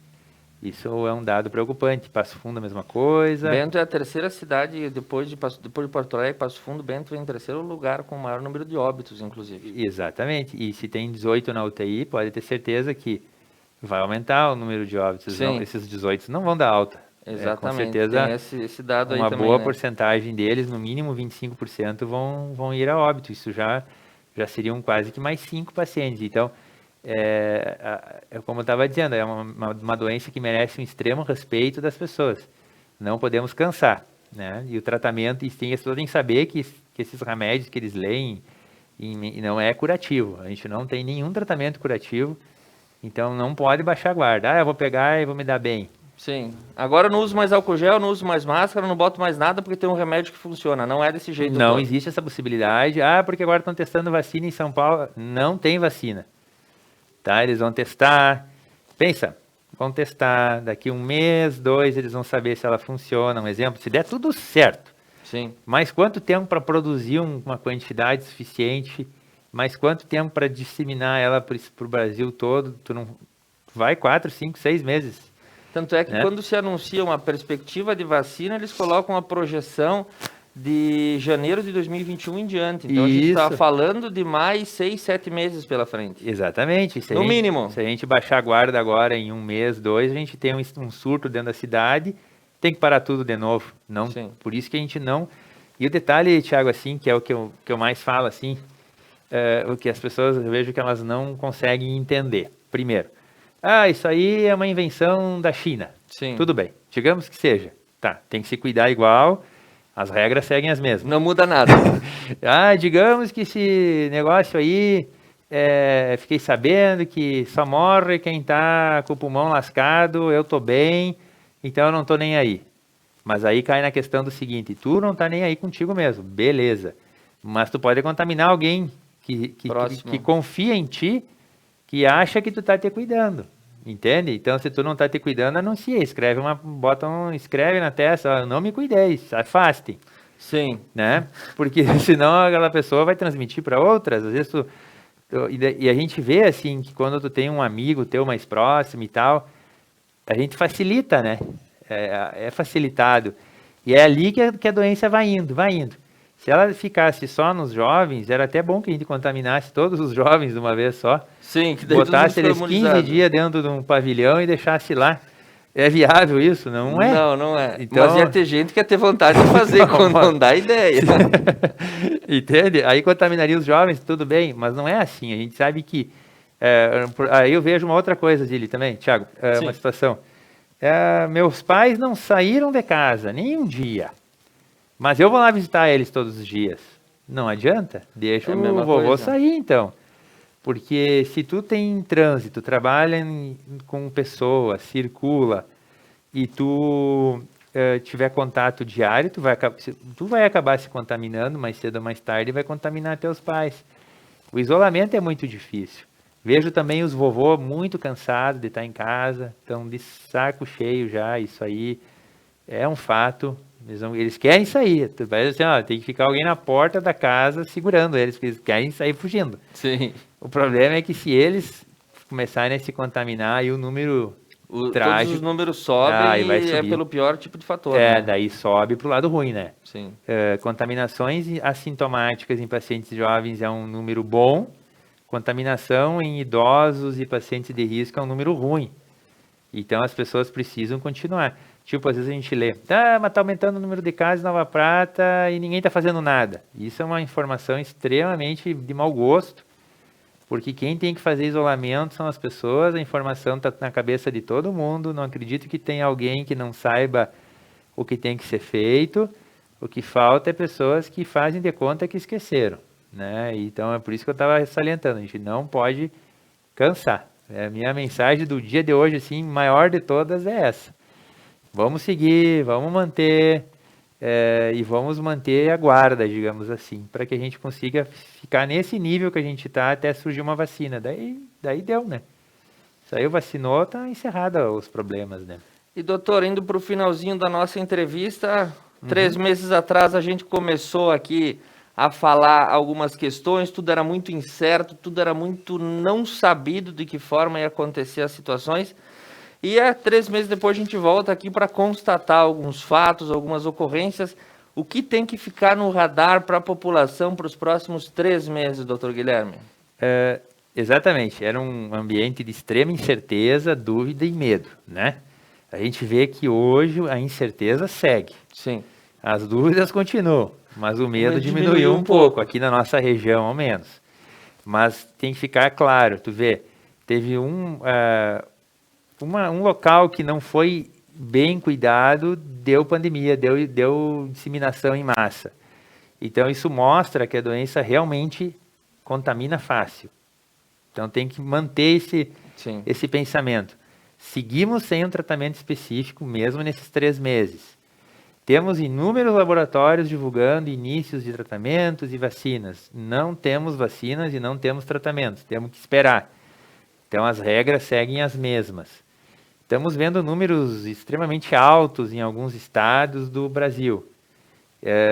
Speaker 2: Isso é um dado preocupante. Passo Fundo a mesma coisa.
Speaker 1: Bento é a terceira cidade, depois de Porto Alegre, Passo Fundo, Bento vem em terceiro lugar com o maior número de óbitos, inclusive.
Speaker 2: Exatamente. E se tem 18 na UTI, pode ter certeza que vai aumentar o número de óbitos.
Speaker 1: Sim.
Speaker 2: Esses 18 não vão dar alta.
Speaker 1: Exatamente.
Speaker 2: Com certeza,
Speaker 1: tem esse dado aí
Speaker 2: uma
Speaker 1: também,
Speaker 2: boa
Speaker 1: né?
Speaker 2: porcentagem deles, no mínimo 25%, vão ir a óbito. Isso já seriam quase que mais 5 pacientes. Então, como eu estava dizendo, é uma doença que merece um extremo respeito das pessoas. Não podemos cansar, né? E o tratamento, as pessoas têm que saber que esses remédios que eles leem não é curativo. A gente não tem nenhum tratamento curativo, então não pode baixar a guarda. Eu vou pegar e vou me dar bem.
Speaker 1: Sim. Agora eu não uso mais álcool gel, não uso mais máscara, não boto mais nada porque tem um remédio que funciona. Não é desse jeito.
Speaker 2: Não existe essa possibilidade. Porque agora estão testando vacina em São Paulo. Não tem vacina. Tá? Eles vão testar. Pensa, vão testar. Daqui 1 mês, 2, eles vão saber se ela funciona. Um exemplo, se der tudo certo.
Speaker 1: Sim.
Speaker 2: Mas quanto tempo para produzir uma quantidade suficiente? Mas quanto tempo para disseminar ela para o Brasil todo? Tu não vai 4, 5, 6 meses.
Speaker 1: Tanto é que quando se anuncia uma perspectiva de vacina, eles colocam a projeção de janeiro de 2021 em diante. Então a gente está falando de mais 6, 7 meses pela frente.
Speaker 2: Exatamente.
Speaker 1: No mínimo.
Speaker 2: Se a gente baixar a guarda agora em 1 mês, 2, a gente tem um surto dentro da cidade, tem que parar tudo de novo. Não, por isso que a gente não... E o detalhe, Thiago, assim, que é o que eu mais falo, assim, o que as pessoas, eu vejo que elas não conseguem entender. Primeiro, isso aí é uma invenção da China.
Speaker 1: Sim.
Speaker 2: Tudo bem, digamos que seja. Tá, tem que se cuidar igual, as regras seguem as mesmas.
Speaker 1: Não muda nada.
Speaker 2: Digamos que esse negócio aí, fiquei sabendo que só morre quem tá com o pulmão lascado, eu tô bem, então eu não tô nem aí. Mas aí cai na questão do seguinte, tu não tá nem aí contigo mesmo, beleza. Mas tu pode contaminar alguém que confia em ti, que acha que tu tá te cuidando, entende? Então, se tu não tá te cuidando, anuncia, escreve na testa, não me cuideis, afaste.
Speaker 1: Sim.
Speaker 2: Né? Porque senão aquela pessoa vai transmitir para outras, às vezes e a gente vê, assim, que quando tu tem um amigo teu mais próximo e tal, a gente facilita, né? É facilitado. E é ali que a doença vai indo. Se ela ficasse só nos jovens, era até bom que a gente contaminasse todos os jovens de uma vez só.
Speaker 1: Sim, que daí
Speaker 2: botasse eles 15 dias dentro de um pavilhão e deixasse lá. É viável isso? Não é?
Speaker 1: Não é.
Speaker 2: Então...
Speaker 1: Mas ia ter gente que ia ter vontade de fazer quando não dá ideia.
Speaker 2: Entende? Aí contaminaria os jovens, tudo bem, mas não é assim. A gente sabe que... aí eu vejo uma outra coisa dele também, Thiago, uma situação. Meus pais não saíram de casa nem um dia. Mas eu vou lá visitar eles todos os dias. Não adianta, deixa o vovô sair então. Porque se tu tem trânsito, trabalha com pessoas, circula, e tu tiver contato diário, tu vai acabar se contaminando mais cedo ou mais tarde e vai contaminar teus pais. O isolamento é muito difícil. Vejo também os vovô muito cansados de estar em casa, estão de saco cheio já, isso aí é um fato. Eles querem sair, assim, ó, tem que ficar alguém na porta da casa segurando eles, porque eles querem sair fugindo.
Speaker 1: Sim.
Speaker 2: O problema é que se eles começarem a se contaminar, aí o número
Speaker 1: Todos
Speaker 2: trágico,
Speaker 1: os números sobem
Speaker 2: e vai
Speaker 1: e é
Speaker 2: subir.
Speaker 1: pelo pior tipo de fator. Né?
Speaker 2: Daí sobe para o lado ruim, né?
Speaker 1: Sim.
Speaker 2: Contaminações assintomáticas em pacientes jovens é um número bom, contaminação em idosos e pacientes de risco é um número ruim. Então as pessoas precisam continuar. Tipo, às vezes a gente lê, mas está aumentando o número de casos em Nova Prata e ninguém está fazendo nada. Isso é uma informação extremamente de mau gosto, porque quem tem que fazer isolamento são as pessoas, a informação está na cabeça de todo mundo, não acredito que tenha alguém que não saiba o que tem que ser feito, o que falta é pessoas que fazem de conta que esqueceram, né? Então é por isso que eu estava salientando, a gente não pode cansar. A minha mensagem do dia de hoje, assim, maior de todas é essa. Vamos seguir, vamos manter e vamos manter a guarda, digamos assim, para que a gente consiga ficar nesse nível que a gente está até surgir uma vacina. Daí deu, né? Saiu, vacinou, tá encerrado os problemas, né?
Speaker 1: E doutor, indo para o finalzinho da nossa entrevista, 3 meses atrás a gente começou aqui a falar algumas questões, tudo era muito incerto, tudo era muito não sabido de que forma ia acontecer as situações. E 3 meses depois a gente volta aqui para constatar alguns fatos, algumas ocorrências. O que tem que ficar no radar para a população para os próximos 3 meses, doutor Guilherme?
Speaker 2: Exatamente, era um ambiente de extrema incerteza, dúvida e medo, né? A gente vê que hoje a incerteza segue.
Speaker 1: Sim.
Speaker 2: As dúvidas continuam, mas o medo diminuiu um pouco, aqui na nossa região ao menos. Mas tem que ficar claro, tu vê, teve um local que não foi bem cuidado, deu pandemia, deu disseminação em massa. Então isso mostra que a doença realmente contamina fácil. Então tem que manter esse pensamento. Seguimos sem um tratamento específico, mesmo nesses 3 meses. Temos inúmeros laboratórios divulgando inícios de tratamentos e vacinas. Não temos vacinas e não temos tratamentos, temos que esperar. Então as regras seguem as mesmas. Estamos vendo números extremamente altos em alguns estados do Brasil.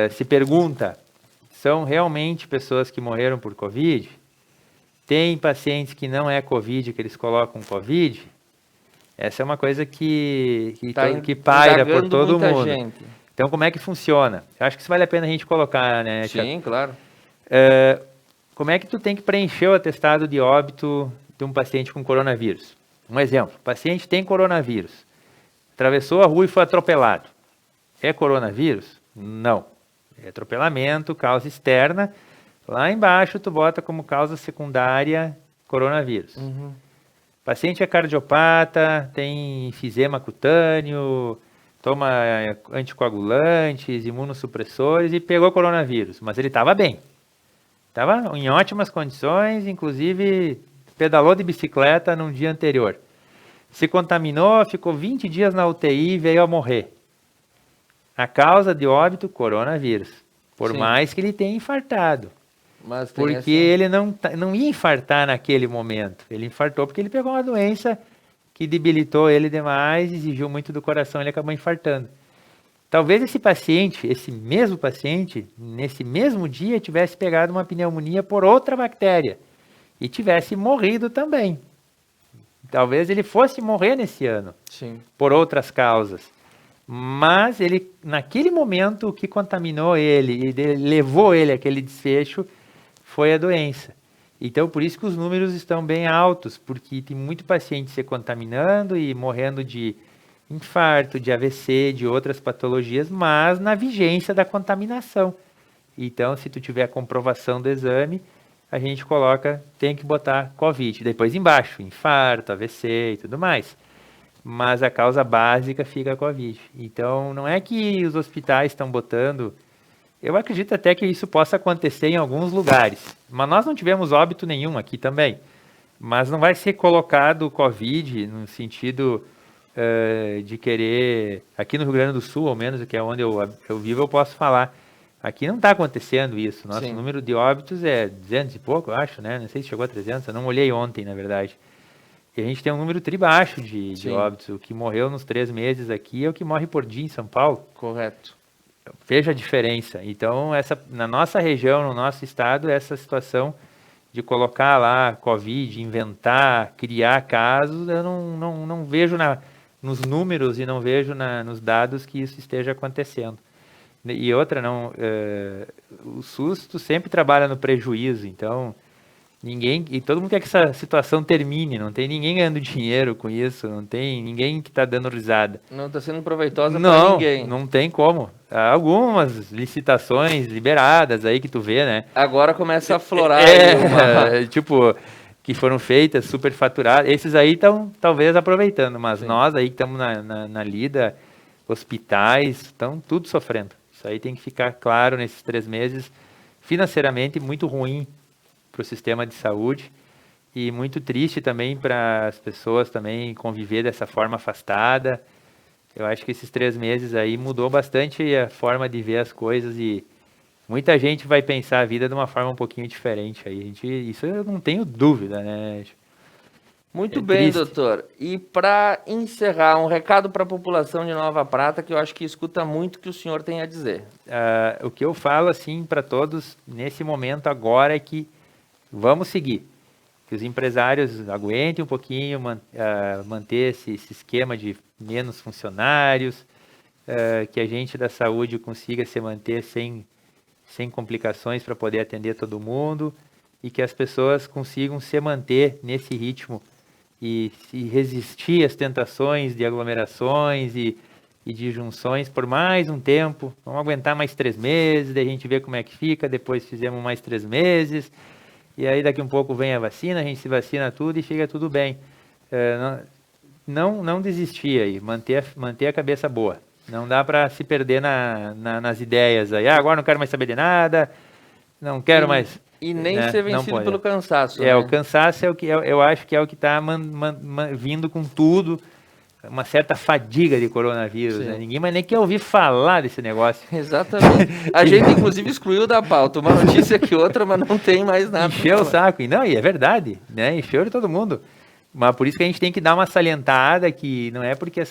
Speaker 2: Se pergunta, são realmente pessoas que morreram por Covid? Tem pacientes que não é Covid, que eles colocam Covid? Essa é uma coisa que paira por todo mundo.
Speaker 1: Gente.
Speaker 2: Então, como é que funciona? Eu acho que isso vale a pena a gente colocar, né?
Speaker 1: Sim, claro.
Speaker 2: Como é que tu tem que preencher o atestado de óbito de um paciente com coronavírus? Um exemplo, o paciente tem coronavírus, atravessou a rua e foi atropelado. É coronavírus? Não. É atropelamento, causa externa. Lá embaixo tu bota como causa secundária coronavírus. Paciente é cardiopata, tem enfisema cutâneo, toma anticoagulantes, imunossupressores e pegou coronavírus, mas ele estava bem. Estava em ótimas condições, inclusive pedalou de bicicleta no dia anterior. Se contaminou, ficou 20 dias na UTI e veio a morrer. A causa de óbito, coronavírus. Por mais que ele tenha infartado.
Speaker 1: Mas
Speaker 2: porque ele não ia infartar naquele momento. Ele infartou porque ele pegou uma doença que debilitou ele demais, exigiu muito do coração, ele acabou infartando. Talvez esse mesmo paciente, nesse mesmo dia, tivesse pegado uma pneumonia por outra bactéria e tivesse morrido também. Talvez ele fosse morrer nesse ano, por outras causas. Mas ele, naquele momento, o que contaminou ele e levou ele àquele desfecho foi a doença. Então, por isso que os números estão bem altos, porque tem muito paciente se contaminando e morrendo de infarto, de AVC, de outras patologias, mas na vigência da contaminação. Então, se tu tiver a comprovação do exame, a gente tem que botar COVID. Depois embaixo, infarto, AVC e tudo mais. Mas a causa básica fica a COVID. Então, não é que os hospitais estão botando... Eu acredito até que isso possa acontecer em alguns lugares. Mas nós não tivemos óbito nenhum aqui também. Mas não vai ser colocado o COVID no sentido de querer... Aqui no Rio Grande do Sul, ao menos, que é onde eu vivo, eu posso falar. Aqui não está acontecendo isso. Nosso
Speaker 1: Sim.
Speaker 2: número de óbitos é 200 e pouco, eu acho, né? Não sei se chegou a 300, eu não olhei ontem, na verdade. E a gente tem um número baixo de
Speaker 1: Sim.
Speaker 2: óbitos. O que morreu nos 3 meses aqui é o que morre por dia em São Paulo.
Speaker 1: Correto.
Speaker 2: Veja a diferença. Então, na nossa região, no nosso estado, essa situação de colocar lá Covid, inventar, criar casos, eu não vejo nos números e não vejo nos dados que isso esteja acontecendo. E outra, o SUS sempre trabalha no prejuízo, então e todo mundo quer que essa situação termine, não tem ninguém ganhando dinheiro com isso, não tem ninguém que está dando risada.
Speaker 1: Não está sendo proveitosa para ninguém.
Speaker 2: Não tem como. Há algumas licitações liberadas aí que tu vê, né?
Speaker 1: Agora começa a florar.
Speaker 2: Tipo, que foram feitas, superfaturadas. Esses aí estão talvez aproveitando, mas
Speaker 1: Sim.
Speaker 2: nós aí que estamos na lida, hospitais, estão tudo sofrendo. Isso aí tem que ficar claro nesses 3 meses, financeiramente muito ruim para o sistema de saúde e muito triste também para as pessoas também conviver dessa forma afastada. Eu acho que esses 3 meses aí mudou bastante a forma de ver as coisas e muita gente vai pensar a vida de uma forma um pouquinho diferente aí. Isso eu não tenho dúvida, né?
Speaker 1: Muito
Speaker 2: É
Speaker 1: bem,
Speaker 2: triste.
Speaker 1: doutor. E para encerrar, um recado para a população de Nova Prata, que eu acho que escuta muito o que o senhor tem a dizer.
Speaker 2: O que eu falo assim para todos nesse momento agora é que vamos seguir. Que os empresários aguentem um pouquinho, manter esse esquema de menos funcionários, que a gente da saúde consiga se manter sem complicações para poder atender todo mundo e que as pessoas consigam se manter nesse ritmo e resistir às tentações de aglomerações e de junções por mais um tempo. Vamos aguentar mais 3 meses, daí a gente vê como é que fica, depois fizemos mais 3 meses, e aí daqui um pouco vem a vacina, a gente se vacina tudo e fica tudo bem. Não desistir aí, manter a cabeça boa. Não dá para se perder nas ideias aí. Agora não quero mais saber de nada, não quero mais...
Speaker 1: E nem
Speaker 2: né?
Speaker 1: ser
Speaker 2: Não
Speaker 1: vencido
Speaker 2: pode.
Speaker 1: pelo cansaço. Né?
Speaker 2: O cansaço é o que eu acho que é o que está vindo com tudo, uma certa fadiga de coronavírus. Né? Ninguém mais nem quer ouvir falar desse negócio.
Speaker 1: Exatamente. A gente, inclusive, excluiu da pauta uma notícia que outra, mas não tem mais nada.
Speaker 2: Encheu o saco. E é verdade, né? Encheu de todo mundo. Mas por isso que a gente tem que dar uma salientada que não é porque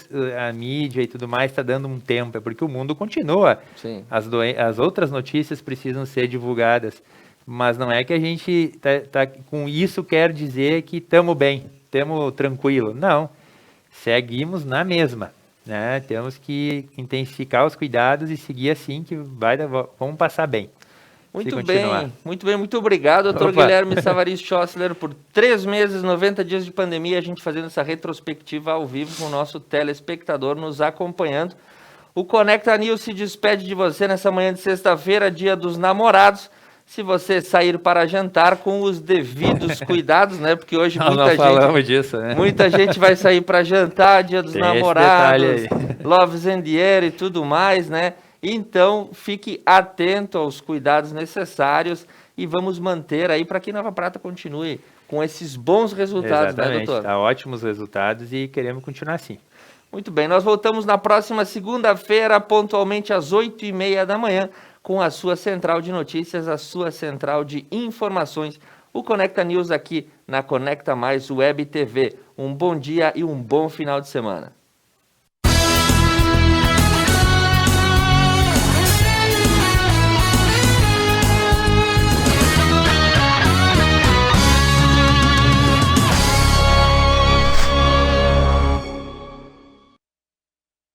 Speaker 2: a mídia e tudo mais está dando um tempo, é porque o mundo continua.
Speaker 1: Sim.
Speaker 2: As outras notícias precisam ser divulgadas. Mas não é que a gente com isso quer dizer que estamos bem, estamos tranquilo. Não, seguimos na mesma. Né? Temos que intensificar os cuidados e seguir assim que vamos passar bem.
Speaker 1: Muito bem, muito obrigado, doutor Guilherme Savarino Schossler, por 3 meses, 90 dias de pandemia, a gente fazendo essa retrospectiva ao vivo com o nosso telespectador nos acompanhando. O Conecta News se despede de você nessa manhã de sexta-feira, dia dos namorados. Se você sair para jantar com os devidos cuidados, né? Porque hoje muita gente vai sair para jantar, dia dos namorados, Loves and the Air e tudo mais, né? Então, fique atento aos cuidados necessários e vamos manter aí para que Nova Prata continue com esses bons resultados,
Speaker 2: Exatamente,
Speaker 1: né, doutor?
Speaker 2: Tá ótimos resultados e queremos continuar assim.
Speaker 1: Muito bem, nós voltamos na próxima segunda-feira, pontualmente às 8h30 da manhã, com a sua central de notícias, a sua central de informações, o Conecta News aqui na Conecta Mais Web TV. Um bom dia e um bom final de semana.